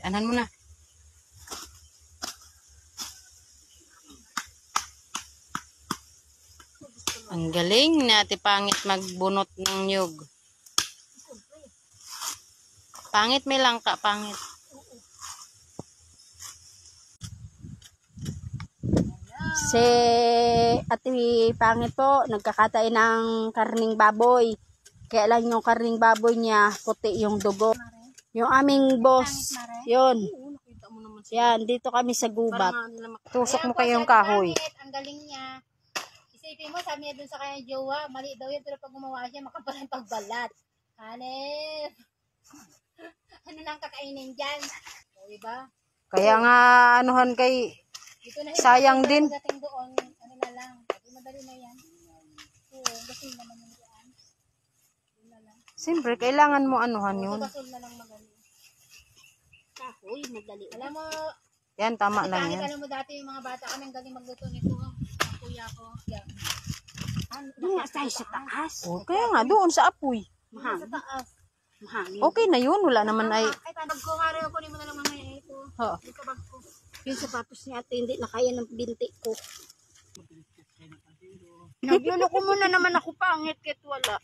Anan mo na. Ang galing na ate Pangit magbunot ng nyug. Pangit may langka, pangit. Si Ate Pangit po, nagkakatay ng karning baboy. Kaya lang yung karning baboy niya, puti yung dugo. Yung aming boss, yun. Yan, dito kami sa gubat. Tusok mo kayong kahoy. Ang galing niya. Isipin mo, sabi niya dun sa kanya jowa, mali daw yun, pero pag gumawa siya, makapal ang pagbalat. Hanep! Ano nang kakainin dyan? O, diba? Kaya nga, anuhan kay... Dito na sayang din. Dating doon, ano na lang. Madali na yan. Oo, gasing naman yung dyan. Yun na lang. Siyempre, kailangan mo anuhan yun. Basol na lang magaling. Kahoy, madali. Alam mo, Yan, tama lang kahit yan. alam mo dati yung mga bata kami, ang galing magluto nito. Ang kuya ko. Yan. Doon nga tayo sa taas. Oh, kaya nga, doon sa apoy. Sa taas. Mahangin. Okay na yun, wala naman ay... Ay, tabag ko, kari ako mo na lang mamaya ito. Ha. Yung tabag ko. Yung sapatos ni ate, hindi na kaya ng binti ko. Nagluloko muna naman ako pangit, kahit wala.